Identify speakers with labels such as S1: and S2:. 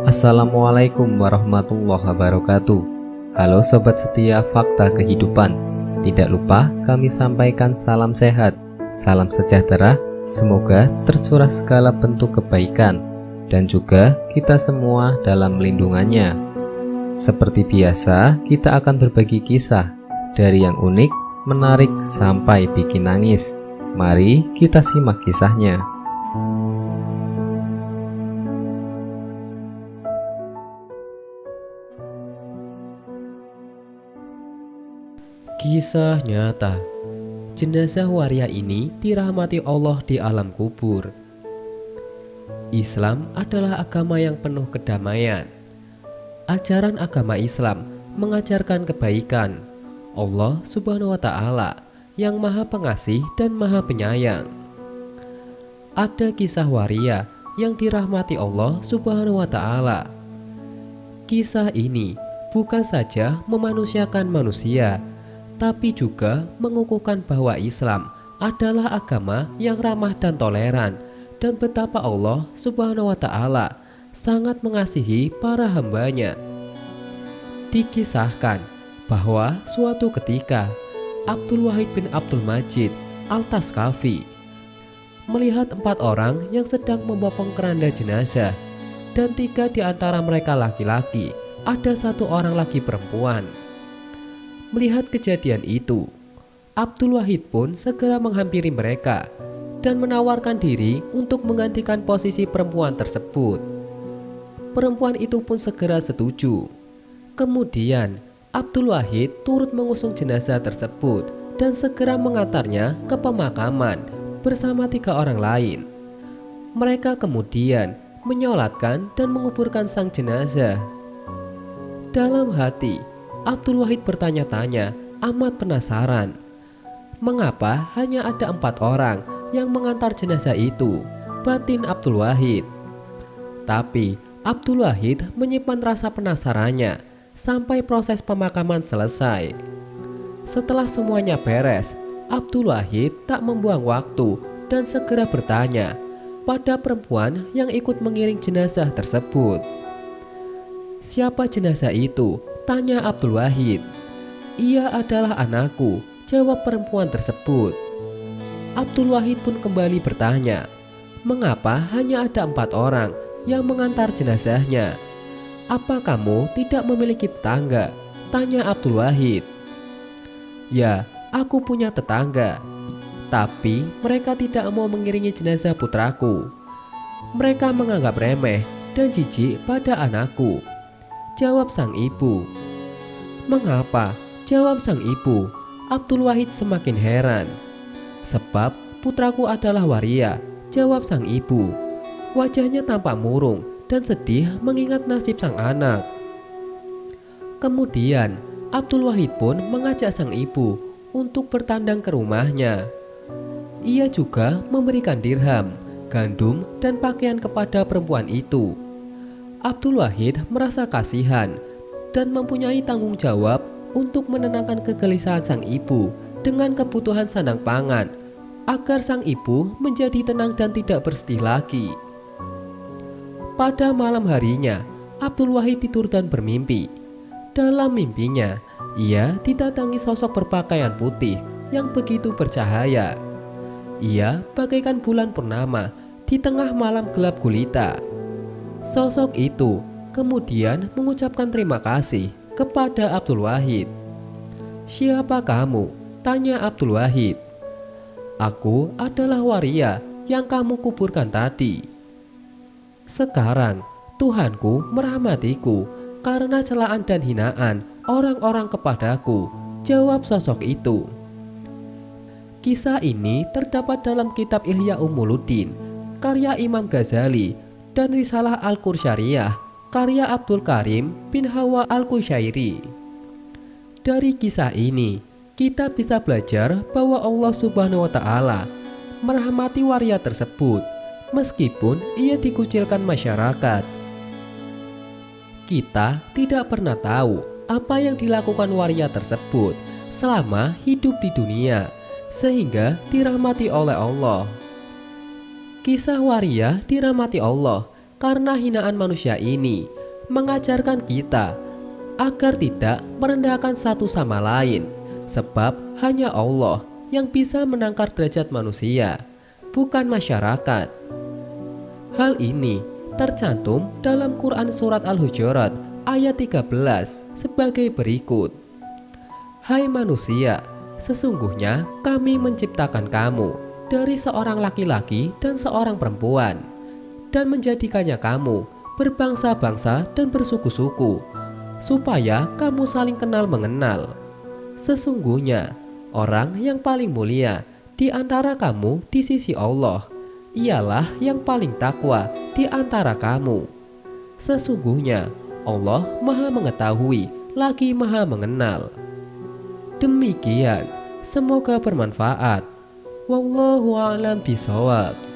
S1: Assalamualaikum warahmatullahi wabarakatuh. Halo sobat setia Fakta Kehidupan. Tidak lupa kami sampaikan salam sehat, salam sejahtera. Semoga tercurah segala bentuk kebaikan dan juga kita semua dalam lindungannya. Seperti biasa, kita akan berbagi kisah dari yang unik, menarik sampai bikin nangis. Mari kita simak kisahnya.
S2: Kisah nyata. Jenazah waria ini dirahmati Allah di alam kubur. Islam adalah agama yang penuh kedamaian. Ajaran agama Islam mengajarkan kebaikan. Allah Subhanahu wa Ta'ala yang Maha Pengasih dan Maha Penyayang. Ada kisah waria yang dirahmati Allah Subhanahu wa Ta'ala. Kisah ini bukan saja memanusiakan manusia, tapi juga mengukuhkan bahwa Islam adalah agama yang ramah dan toleran, dan betapa Allah Subhanahu wa Ta'ala sangat mengasihi para hambanya. Dikisahkan bahwa suatu ketika Abdul Wahid bin Abdul Majid Al-Taskafi melihat 4 orang yang sedang membopong keranda jenazah, dan 3 di antara mereka laki-laki, ada 1 orang lagi perempuan. Melihat kejadian itu, Abdul Wahid pun segera menghampiri mereka dan menawarkan diri untuk menggantikan posisi perempuan tersebut. Perempuan itu pun segera setuju. Kemudian Abdul Wahid turut mengusung jenazah tersebut dan segera mengantarnya ke pemakaman bersama 3 orang lain. Mereka kemudian menyolatkan dan menguburkan sang jenazah. Dalam hati, Abdul Wahid bertanya-tanya, amat penasaran. Mengapa hanya ada 4 orang yang mengantar jenazah itu? Batin Abdul Wahid. Tapi Abdul Wahid menyimpan rasa penasarannya sampai proses pemakaman selesai. Setelah semuanya beres, Abdul Wahid tak membuang waktu dan segera bertanya pada perempuan yang ikut mengiring jenazah tersebut. Siapa jenazah itu? Tanya Abdul Wahid. Ia adalah anakku, jawab perempuan tersebut. Abdul Wahid pun kembali bertanya, mengapa hanya ada 4 orang yang mengantar jenazahnya? Apa kamu tidak memiliki tetangga? Tanya Abdul Wahid. Ya, aku punya tetangga, tapi mereka tidak mau mengiringi jenazah putraku. Mereka menganggap remeh dan jijik pada anakku, jawab sang ibu. Mengapa? Jawab sang ibu. Abdul Wahid semakin heran. Sebab putraku adalah waria, jawab sang ibu. Wajahnya tampak murung dan sedih mengingat nasib sang anak. Kemudian Abdul Wahid pun mengajak sang ibu untuk bertandang ke rumahnya. Ia juga memberikan dirham, gandum, dan pakaian kepada perempuan itu. Abdul Wahid merasa kasihan dan mempunyai tanggung jawab untuk menenangkan kegelisahan sang ibu dengan kebutuhan sandang pangan, agar sang ibu menjadi tenang dan tidak bersedih lagi. Pada malam harinya, Abdul Wahid tidur dan bermimpi. Dalam mimpinya, ia didatangi sosok berpakaian putih yang begitu bercahaya. Ia bagaikan bulan purnama di tengah malam gelap gulita. Sosok itu kemudian mengucapkan terima kasih kepada Abdul Wahid. Siapa kamu? Tanya Abdul Wahid. Aku adalah waria yang kamu kuburkan tadi. Sekarang Tuhanku merahmatiku karena celaan dan hinaan orang-orang kepadaku, jawab sosok itu. Kisah ini terdapat dalam kitab Ihya Ulumuddin karya Imam Ghazali dan Risalah Al-Qursyariyah karya Abdul Karim bin Hawa Al-Qushairi. Dari kisah ini, kita bisa belajar bahwa Allah Subhanahu wa Ta'ala merahmati waria tersebut meskipun ia dikucilkan masyarakat. Kita tidak pernah tahu apa yang dilakukan waria tersebut selama hidup di dunia, sehingga dirahmati oleh Allah. Kisah waria dirahmati Allah karena hinaan manusia ini mengajarkan kita agar tidak merendahkan satu sama lain, sebab hanya Allah yang bisa menangkar derajat manusia, bukan masyarakat. Hal ini tercantum dalam Quran Surat Al-Hujurat ayat 13 sebagai berikut. Hai manusia, sesungguhnya kami menciptakan kamu dari seorang laki-laki dan seorang perempuan, dan menjadikannya kamu berbangsa-bangsa dan bersuku-suku, supaya kamu saling kenal mengenal. Sesungguhnya orang yang paling mulia di antara kamu di sisi Allah ialah yang paling takwa di antara kamu. Sesungguhnya Allah Maha Mengetahui lagi Maha Mengenal. Demikian, semoga bermanfaat. Wallahu a'lam bishawab.